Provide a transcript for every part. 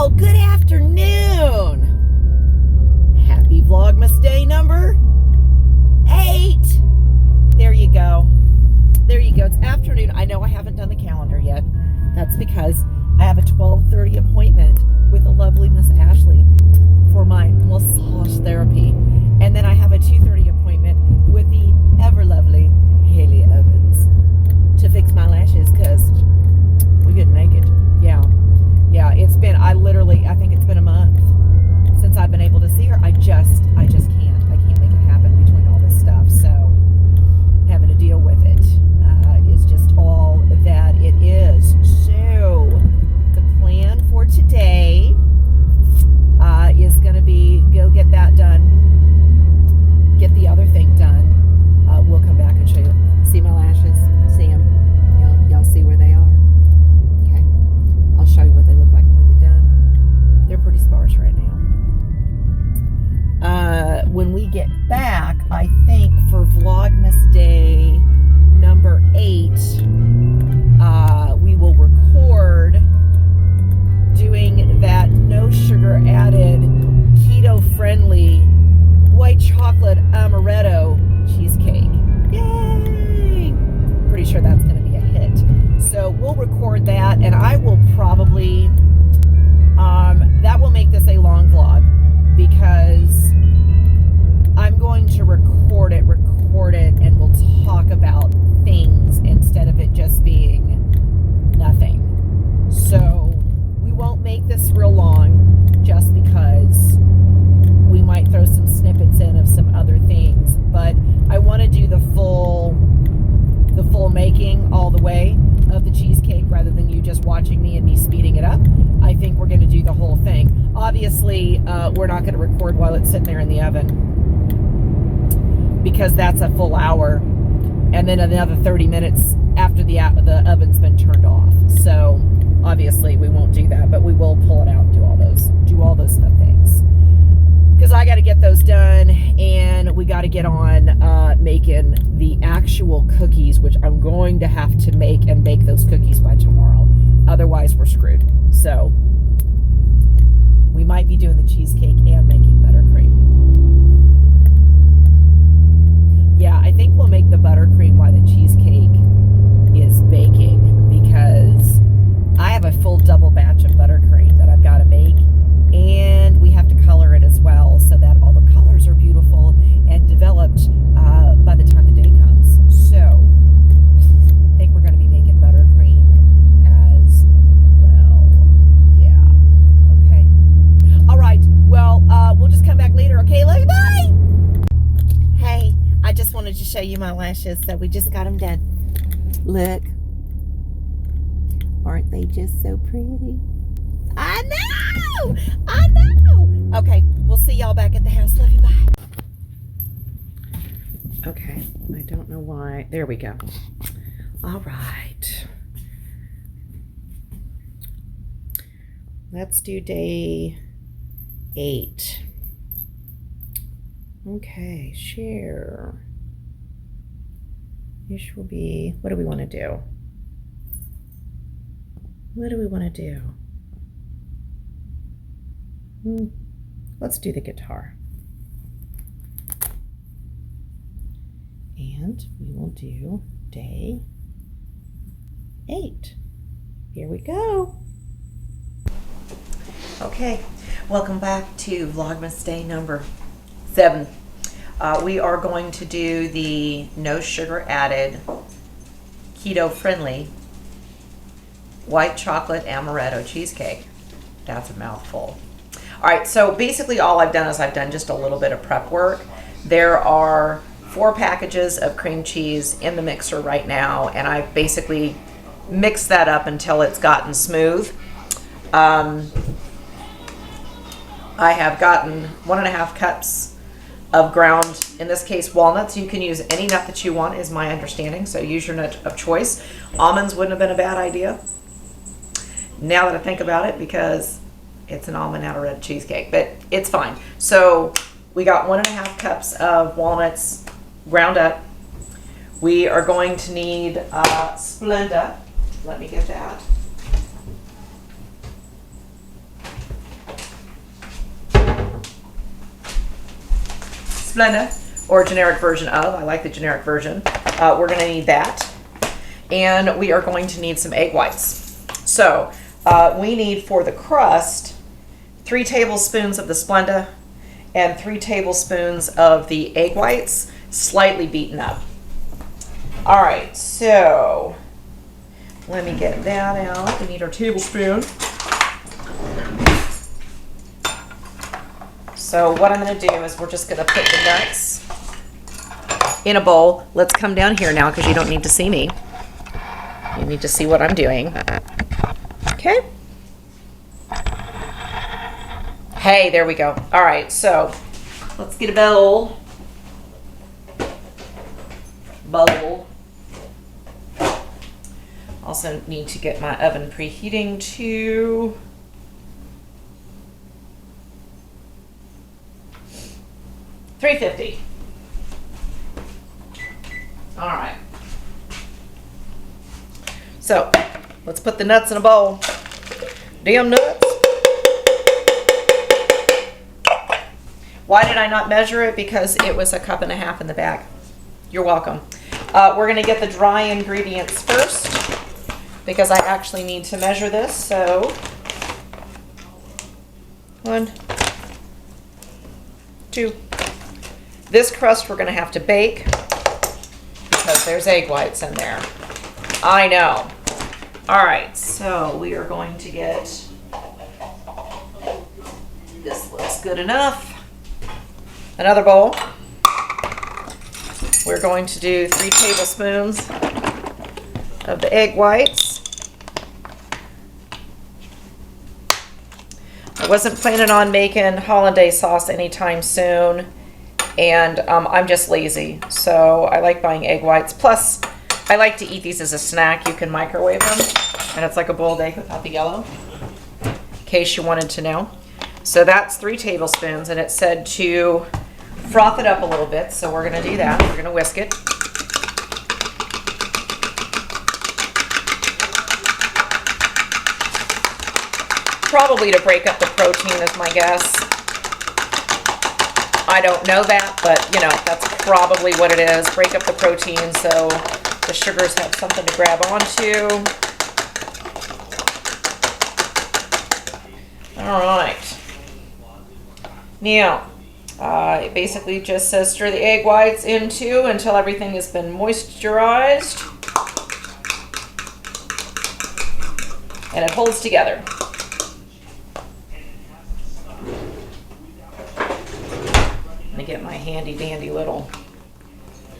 Well, good afternoon. Happy Vlogmas day number 8. There you go. There you go. It's afternoon. I know I haven't done the calendar yet. That's because I have a 12:30 appointment with the lovely Miss Ashley for my massage therapy. And then I have a 2:30 appointment with the ever lovely Haley Evans to fix my lashes because we get naked. Yeah, it's been, I think it's been a month since I've been able to see her. I just can't make it happen between all this stuff. So having to deal with it is just all that it is. So the plan for today is going to be go get that done, get the other thing done. We'll come back and show you. See my lashes? See them? Y'all see where they are? Okay. I'll show you what they look like when we get done. They're pretty sparse right now. When we get back, I think for Vlogmas Day number 8, we will record doing that no sugar added, keto friendly white chocolate amaretto cheesecake. Yay! Pretty sure that's going to be a hit. So we'll record that, and I will probably, that will make this a long vlog because I'm going to record it, and we'll talk about things instead of it just being nothing. So we won't make this real long just because we might throw some snippets in of some other things, but I want to do the full making all the way of the cheesecake rather than you just watching me and me speeding it up. I think we're going to do the whole thing. Obviously, we're not going to record while it's sitting there in the oven because that's a full hour, and then another 30 minutes after the oven's been turned off. So obviously we won't do that, but we will pull it out and do all those fun things. Because I got to get those done, and we got to get on making the actual cookies, which I'm going to have to make and bake those cookies by tomorrow. Otherwise, we're screwed. So we might be doing the cheesecake and making buttercream. Yeah, I think we'll make the buttercream while the cheesecake is baking because I have a full double batch of buttercream that I've got to make. And we have to color it as well so that all the colors are beautiful and developed by the time the day comes. So I think we're going to be making buttercream as well. Yeah. Okay. All right. Well, we'll just come back later. Okay, love you. Bye. Hey, I just wanted to show you my lashes. So we just got them done. Look. Aren't they just so pretty? I know! Okay, we'll see y'all back at the house. Love you, bye. Okay, I don't know why. There we go. All right. Let's do day 8. Okay, share. This will be, what do we want to do? Let's do the guitar. And we will do day 8. Here we go. Okay, welcome back to Vlogmas day number 7. We are going to do the no sugar added, keto friendly white chocolate amaretto cheesecake. That's a mouthful. All right, so basically all I've done is I've done just a little bit of prep work. There are 4 packages of cream cheese in the mixer right now, and I've basically mixed that up until it's gotten smooth. I have gotten 1.5 cups of ground, in this case walnuts. You can use any nut that you want is my understanding, so use your nut of choice. Almonds wouldn't have been a bad idea now that I think about it because it's an almond amaretto cheesecake, but it's fine. So we got 1.5 cups of walnuts ground up. We are going to need SPLENDA. Let me get that. SPLENDA, or generic version of. I like the generic version. We're going to need that. And we are going to need some egg whites. So we need for the crust 3 tablespoons of the SPLENDA and 3 tablespoons of the egg whites, slightly beaten up. All right, so let me get that out. We need our tablespoon. So what I'm going to do is we're just going to put the nuts in a bowl. Let's come down here now because you don't need to see me. You need to see what I'm doing. Okay. Hey, there we go. All right, so let's get a bowl. Also need to get my oven preheating to 350. All right. So let's put the nuts in a bowl. Damn nuts. Why did I not measure it? Because it was 1.5 cups in the bag. You're welcome. We're going to get the dry ingredients first because I actually need to measure this. So 1, 2. This crust we're going to have to bake because there's egg whites in there. I know. All right, so we are going to get, this looks good enough. Another bowl. We're going to do 3 tablespoons of the egg whites. I wasn't planning on making hollandaise sauce anytime soon, and I'm just lazy, so I like buying egg whites. Plus, I like to eat these as a snack. You can microwave them, and it's like a boiled egg without the yellow, in case you wanted to know. So that's 3 tablespoons, and it said to froth it up a little bit, so we're going to do that. We're going to whisk it. Probably to break up the protein is my guess. I don't know that, but you know, that's probably what it is. Break up the protein so the sugars have something to grab onto. All right. Now, it basically just says stir the egg whites into until everything has been moisturized. And it holds together. Let me get my handy dandy little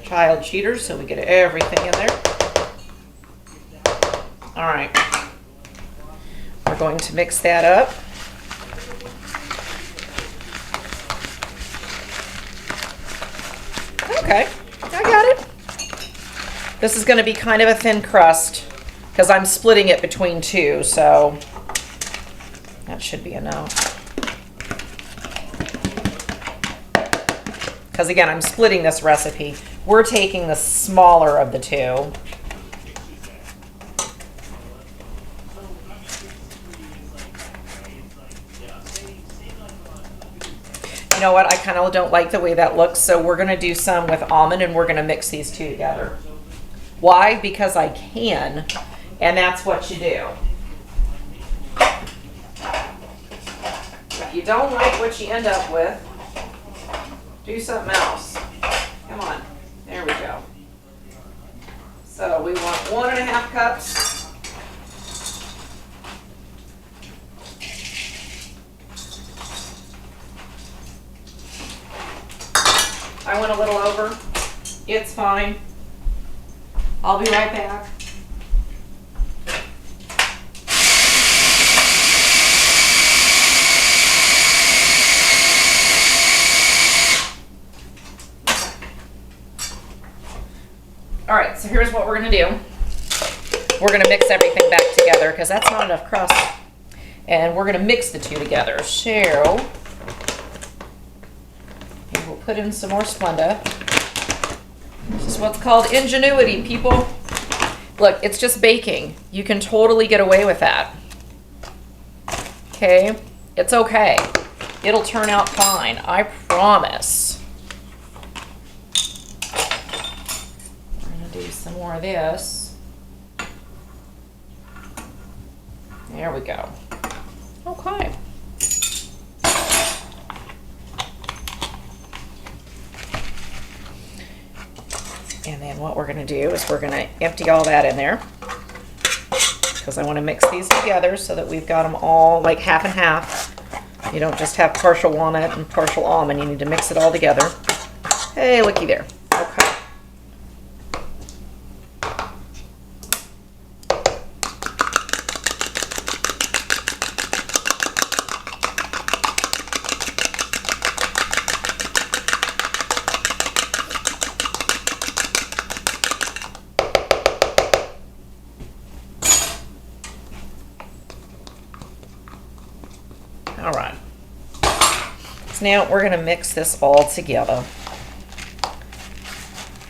child cheater so we get everything in there. All right. We're going to mix that up. Okay, I got it. This is going to be kind of a thin crust because I'm splitting it between 2, so that should be enough. Because again, I'm splitting this recipe. We're taking the smaller of the 2. You know what? I kind of don't like the way that looks, so we're going to do some with almond and we're going to mix these 2 together. Why? Because I can, and that's what you do. If you don't like what you end up with, do something else. Come on. There we go. So we want 1.5 cups. I went a little over. It's fine. I'll be right back. All right, so here's what we're going to do. We're going to mix everything back together because that's not enough crust. And we're going to mix the 2 together. So we'll put in some more SPLENDA. This is what's called ingenuity, people. Look, it's just baking. You can totally get away with that. Okay? It's okay. It'll turn out fine. I promise. some more of this. There we go. Okay. And then what we're going to do is we're going to empty all that in there, because I want to mix these together so that we've got them all like half and half. You don't just have partial walnut and partial almond. You need to mix it all together. Hey, looky there. Okay. All right, so now we're going to mix this all together.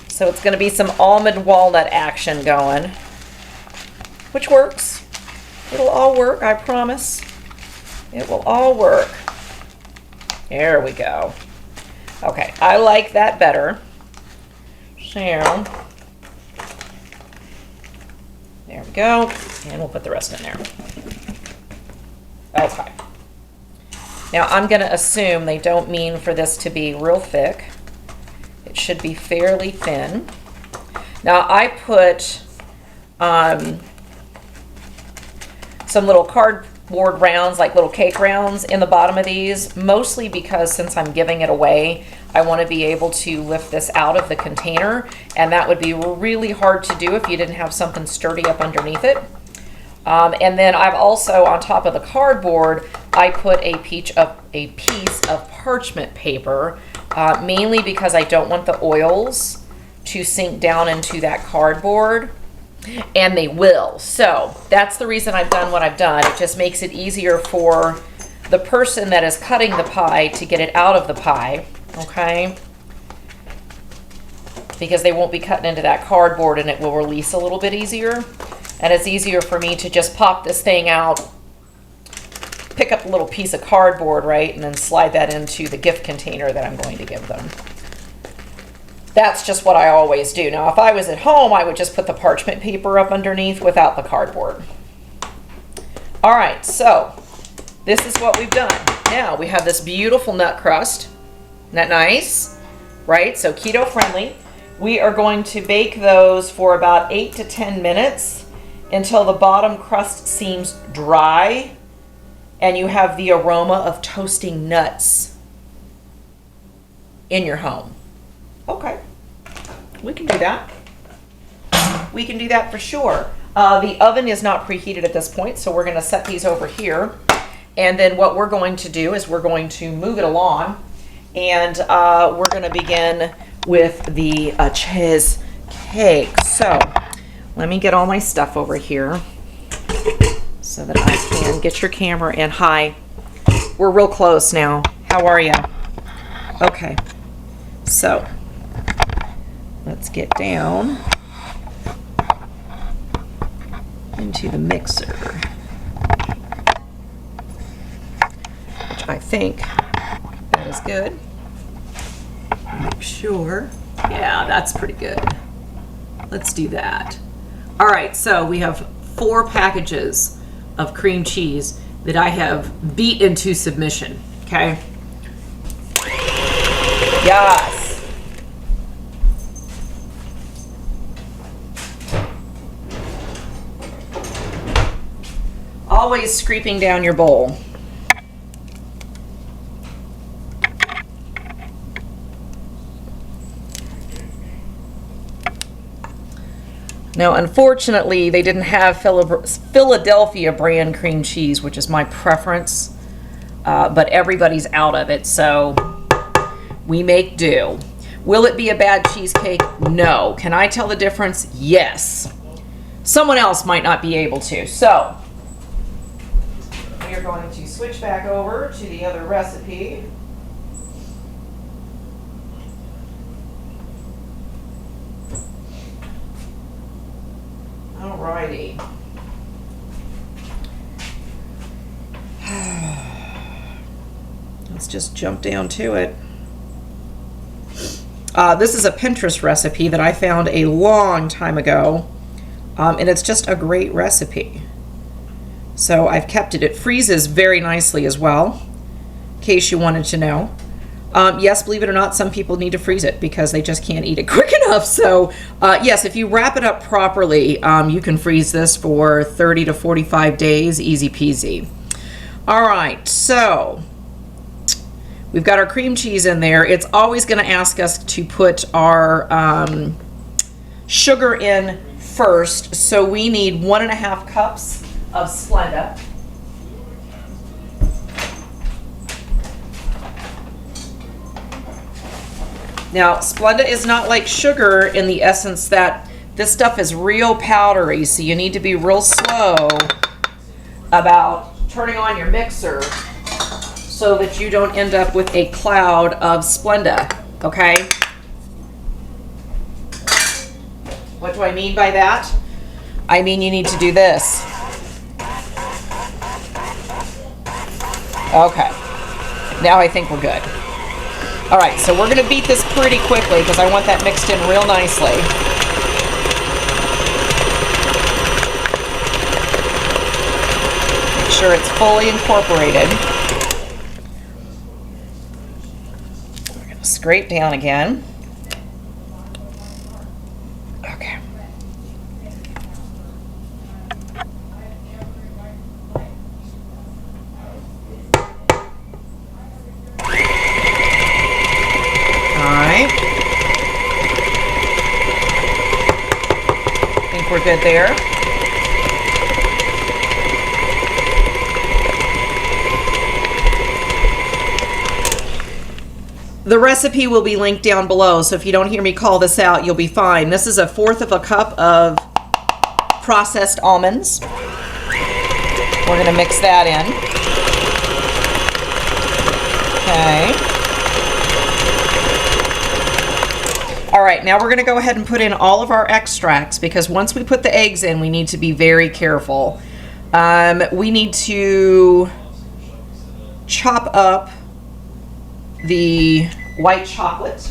So it's going to be some almond walnut action going, which works. It'll all work, I promise. It will all work. There we go. Okay, I like that better. So, there we go, and we'll put the rest in there. Okay. Now I'm going to assume they don't mean for this to be real thick. It should be fairly thin. Now I put some little cardboard rounds, like little cake rounds, in the bottom of these, mostly because since I'm giving it away, I want to be able to lift this out of the container, and that would be really hard to do if you didn't have something sturdy up underneath it. And then I've also, on top of the cardboard, I put a piece of parchment paper, mainly because I don't want the oils to sink down into that cardboard, and they will. So that's the reason I've done what I've done. It just makes it easier for the person that is cutting the pie to get it out of the pie, okay? Because they won't be cutting into that cardboard, and it will release a little bit easier. And it's easier for me to just pop this thing out, pick up a little piece of cardboard, right, and then slide that into the gift container that I'm going to give them. That's just what I always do. Now, if I was at home, I would just put the parchment paper up underneath without the cardboard. All right, so this is what we've done. Now, we have this beautiful nut crust. Isn't that nice? Right, so keto friendly. We are going to bake those for about 8 to 10 minutes. Until the bottom crust seems dry and you have the aroma of toasting nuts in your home. Okay, we can do that. We can do that for sure. The oven is not preheated at this point, so we're going to set these over here. And then what we're going to do is we're going to move it along, and we're going to begin with the cheesecake. So let me get all my stuff over here so that I can get your camera in. Hi, we're real close now. How are you? Okay, so let's get down into the mixer, which I think that is good. Make sure. Yeah, that's pretty good. Let's do that. All right, so we have 4 packages of cream cheese that I have beat into submission, okay? Yes. Always scraping down your bowl. Now, unfortunately, they didn't have Philadelphia brand cream cheese, which is my preference, but everybody's out of it, so we make do. Will it be a bad cheesecake? No. Can I tell the difference? Yes. Someone else might not be able to. So, we are going to switch back over to the other recipe. Alrighty. Let's just jump down to it. This is a Pinterest recipe that I found a long time ago, and it's just a great recipe. So I've kept it. It freezes very nicely as well, in case you wanted to know. Yes, believe it or not, some people need to freeze it because they just can't eat it quick enough. So yes, if you wrap it up properly, you can freeze this for 30 to 45 days, easy peasy. All right, so we've got our cream cheese in there. It's always going to ask us to put our sugar in first. So we need 1.5 cups of Splenda. Now, Splenda is not like sugar in the essence that this stuff is real powdery, so you need to be real slow about turning on your mixer so that you don't end up with a cloud of Splenda, okay? What do I mean by that? I mean you need to do this. Okay, now I think we're good. All right, so we're gonna beat this pretty quickly because I want that mixed in real nicely. Make sure it's fully incorporated. We're gonna scrape down again. Okay. We're good there. The recipe will be linked down below, so if you don't hear me call this out, you'll be fine. This is 1/4 cup of processed almonds. We're going to mix that in. Okay. All right, now we're going to go ahead and put in all of our extracts because once we put the eggs in, we need to be very careful. We need to chop up the white chocolate.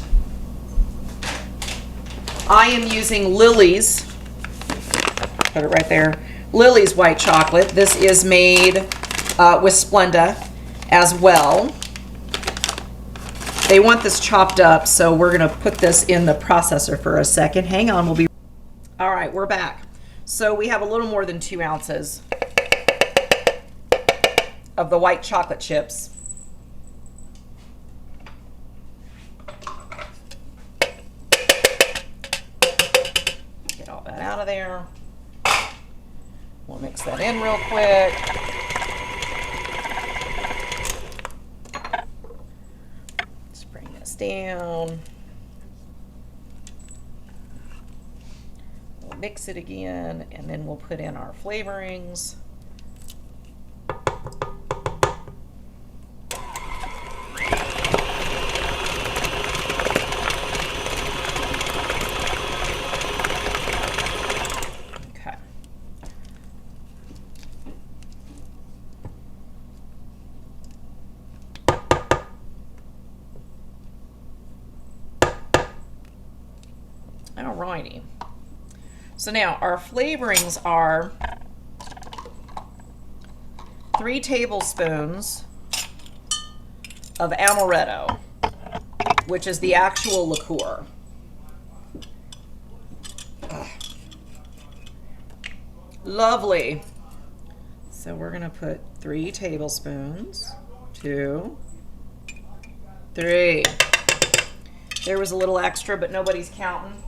I am using Lily's, put it right there, Lily's white chocolate. This is made with Splenda as well. They want this chopped up, so we're gonna put this in the processor for a second. Hang on, we'll be... All right, we're back. So we have a little more than 2 ounces of the white chocolate chips. Get all that out of there. We'll mix that in real quick. Down. We'll mix it again, and then we'll put in our flavorings. Okay. Alrighty. So now our flavorings are 3 tablespoons of Amaretto, which is the actual liqueur. Lovely. So we're going to put 3 tablespoons. 2, 3. There was a little extra, but nobody's counting.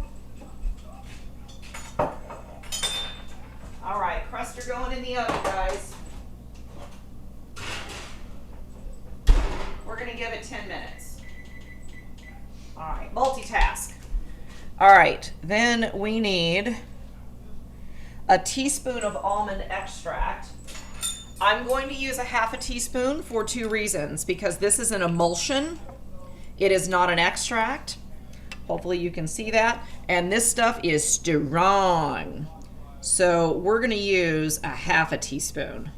All right, crusts are going in the oven, guys. We're going to give it 10 minutes. All right, multitask. All right, then we need a teaspoon of almond extract. I'm going to use 1/2 teaspoon for 2 reasons. Because this is an emulsion. It is not an extract. Hopefully you can see that. And this stuff is strong. So we're going to use 1/2 teaspoon.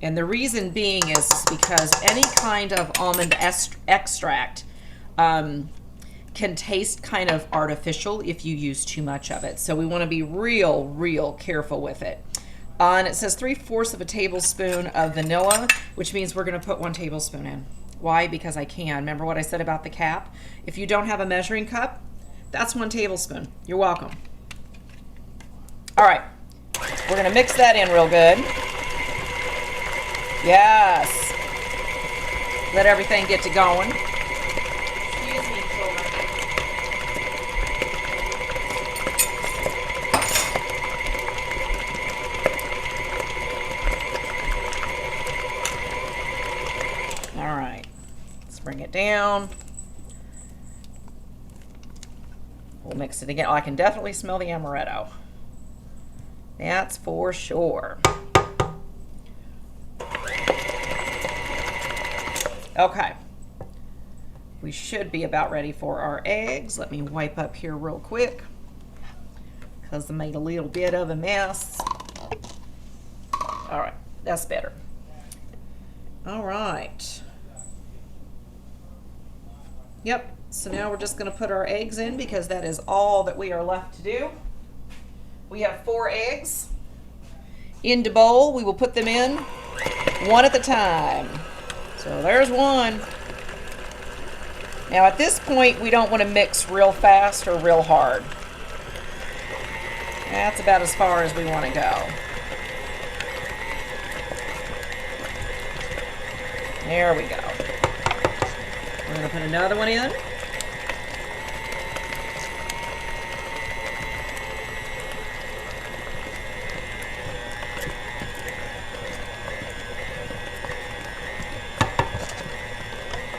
And the reason being is because any kind of almond extract can taste kind of artificial if you use too much of it. So we want to be real careful with it. And it says 3/4 of a tablespoon of vanilla, which means we're going to put 1 tablespoon in. Why? Because I can. Remember what I said about the cap? If you don't have a measuring cup, that's 1 tablespoon. You're welcome. All right, we're going to mix that in real good. Yes. Let everything get to going. Excuse me, children. All right, let's bring it down. We'll mix it again. Oh, I can definitely smell the amaretto. That's for sure. Okay. We should be about ready for our eggs. Let me wipe up here real quick because I made a little bit of a mess. All right, that's better. All right. Yep, so now we're just going to put our eggs in because that is all that we are left to do. We have 4 eggs in the bowl. We will put them in one at a time. So there's 1. Now at this point, we don't want to mix real fast or real hard. That's about as far as we want to go. There we go. We're going to put another one in.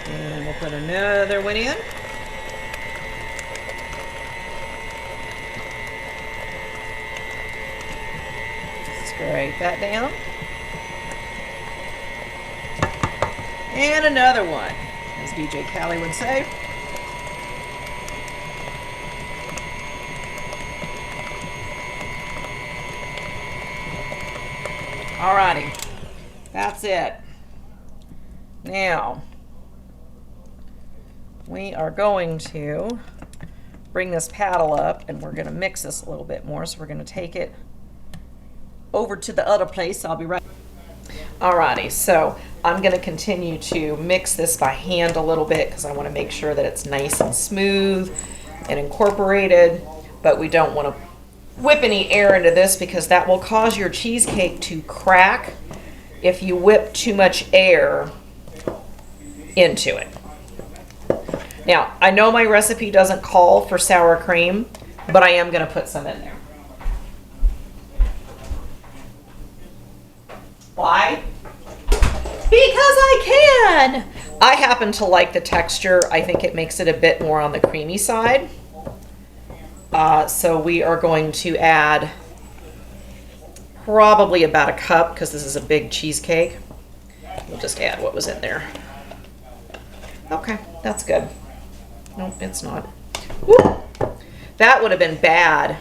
And we'll put another one in. Scrape that down. And another one, as DJ Callie would say. Alrighty, that's it. Now, we are going to bring this paddle up and we're going to mix this a little bit more. So we're going to take it over to the other place. I'll be right. Alrighty, so I'm going to continue to mix this by hand a little bit because I want to make sure that it's nice and smooth and incorporated, but we don't want to whip any air into this because that will cause your cheesecake to crack if you whip too much air into it. Now, I know my recipe doesn't call for sour cream, but I am going to put some in there. Why? Because I can. I happen to like the texture. I think it makes it a bit more on the creamy side. So we are going to add probably about a cup because this is a big cheesecake. We'll just add what was in there. Okay, that's good. Nope, it's not. Woo! That would have been bad.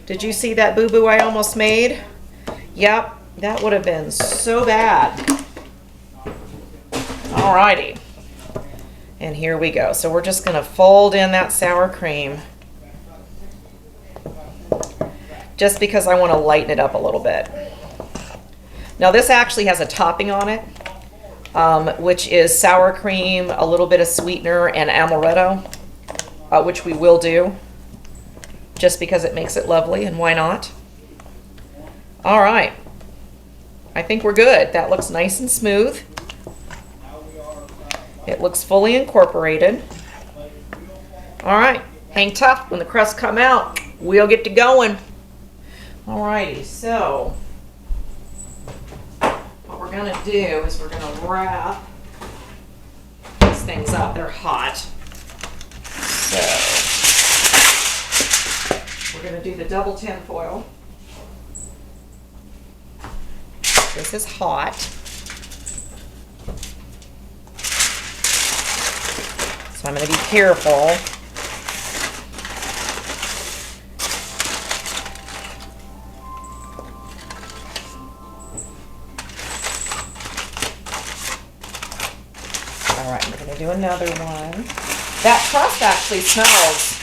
Did you see that boo-boo I almost made? Yep, that would have been so bad. Alrighty. And here we go. So we're just going to fold in that sour cream. Just because I want to lighten it up a little bit. Now this actually has a topping on it, which is sour cream, a little bit of sweetener, and amaretto, which we will do, just because it makes it lovely, and why not? All right. I think we're good. That looks nice and smooth. It looks fully incorporated. All right. Hang tough. When the crusts come out, we'll get to going. Alrighty, so what we're going to do is we're going to wrap these things up. They're hot. So we're going to do the double tin foil. This is hot. So I'm going to be careful. Do another one. That crust actually smells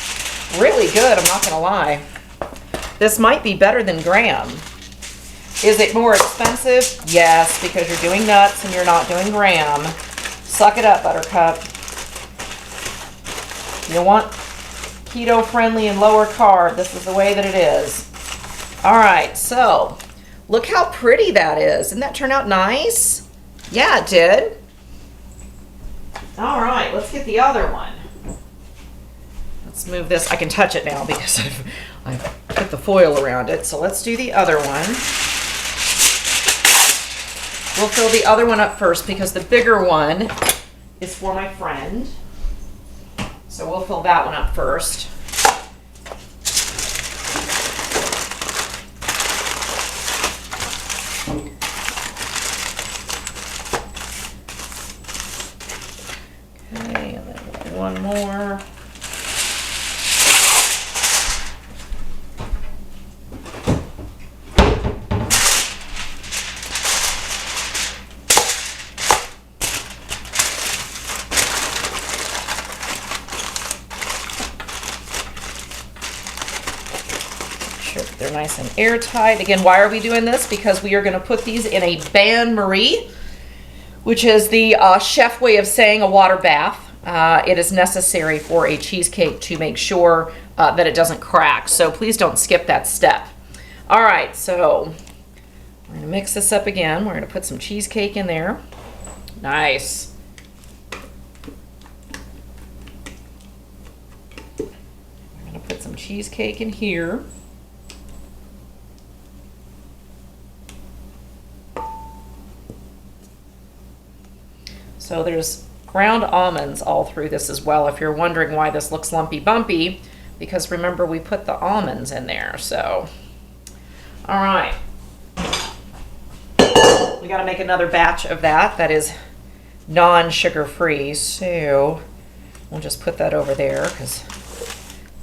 really good, I'm not gonna lie. This might be better than graham. Is it more expensive? Yes, because you're doing nuts and you're not doing graham. Suck it up, Buttercup. You want keto friendly and lower carb, this is the way that it is. All right, so look how pretty that is. Didn't that turn out nice? Yeah, it did. All right, let's get the other one. Let's move this. I can touch it now because I've put the foil around it. So let's do the other one. We'll fill the other one up first because the bigger one is for my friend. So we'll fill that one up first. Okay, and then one more. They're nice and airtight. Again, why are we doing this? Because we are going to put these in a bain-marie, which is the chef way of saying a water bath. It is necessary for a cheesecake to make sure that it doesn't crack. So please don't skip that step. All right, so we're going to mix this up again. We're going to put some cheesecake in there. Nice. We're going to put some cheesecake in here. So there's ground almonds all through this as well, if you're wondering why this looks lumpy bumpy, because remember we put the almonds in there. So, all right. We got to make another batch of that. That is non-sugar free. So we'll just put that over there because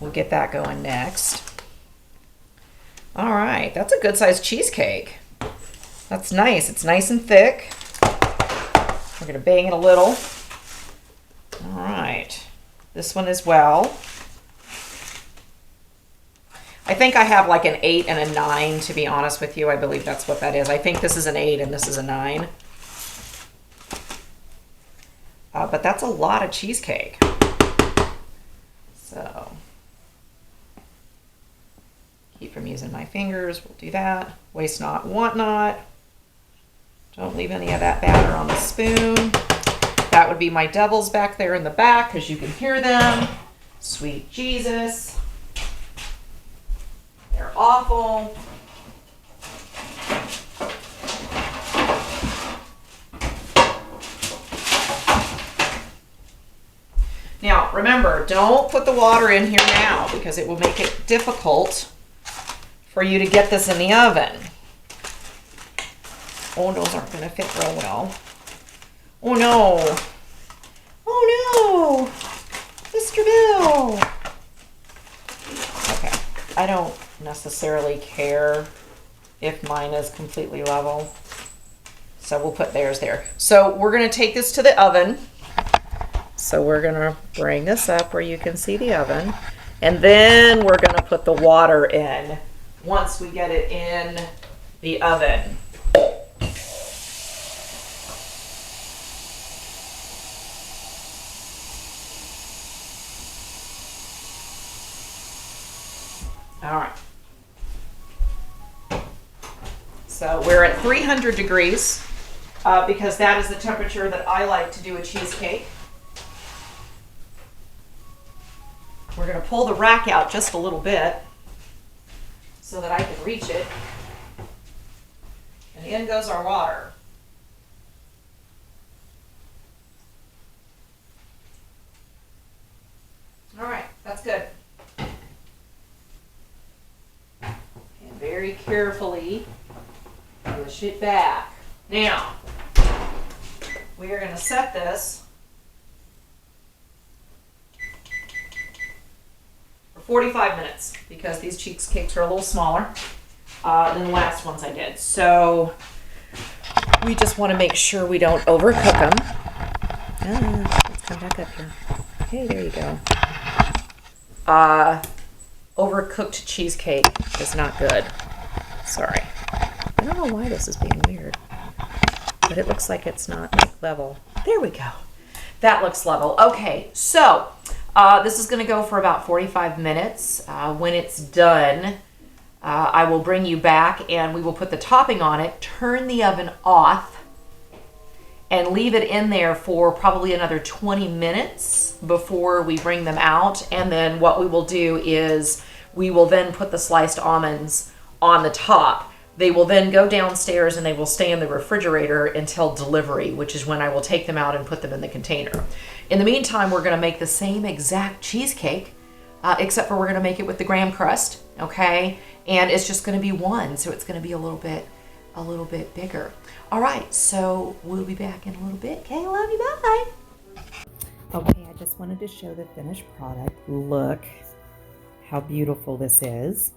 we'll get that going next. All right, that's a good sized cheesecake. That's nice. It's nice and thick. We're going to bang it a little. All right. This one as well. I think I have like an 8 and a 9, to be honest with you. I believe that's what that is. I think this is an 8 and this is a 9. But that's a lot of cheesecake. So, keep from using my fingers. We'll do that. Waste not, want not. Don't leave any of that batter on the spoon. That would be my devils back there in the back because you can hear them. Sweet Jesus. They're awful. Now, remember, don't put the water in here now because it will make it difficult for you to get this in the oven. Oh, those aren't going to fit real well. Oh, no. Oh, no. Mr. Bill. Okay. I don't necessarily care if mine is completely level. So we'll put theirs there. So we're going to take this to the oven. So we're going to bring this up where you can see the oven. And then we're going to put the water in once we get it in the oven. All right. So we're at 300 degrees because that is the temperature that I like to do a cheesecake. We're going to pull the rack out just a little bit so that I can reach it. And in goes our water. All right, that's good. Very carefully push it back. Now, we are going to set this for 45 minutes because these cheesecakes are a little smaller than the last ones I did. So we just want to make sure we don't overcook them. Let's come back up here. Okay, there you go. Overcooked cheesecake is not good. Sorry. I don't know why this is being weird, but it looks like it's not like level. There we go. That looks level. Okay, so this is going to go for about 45 minutes. When it's done, I will bring you back and we will put the topping on it, turn the oven off, and leave it in there for probably another 20 minutes before we bring them out. And then what we will do is we will then put the sliced almonds on the top. They will then go downstairs and they will stay in the refrigerator until delivery, which is when I will take them out and put them in the container. In the meantime, we're gonna make the same exact cheesecake, except for we're gonna make it with the graham crust, okay? And it's just gonna be one, so it's gonna be a little bit bigger. All right, so we'll be back in a little bit. Okay, love you, bye. Okay, I just wanted to show the finished product. Look how beautiful this is.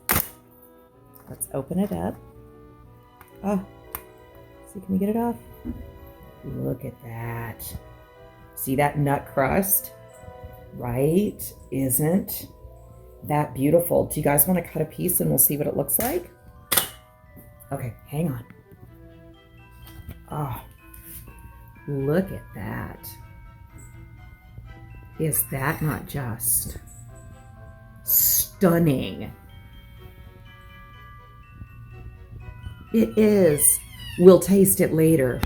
Let's open it up. Oh, see, can we get it off? Look at that. See that nut crust? Right? Isn't that beautiful? Do you guys want to cut a piece and we'll see what it looks like? Okay, hang on. Oh, look at that. Is that not just stunning? It is. We'll taste it later.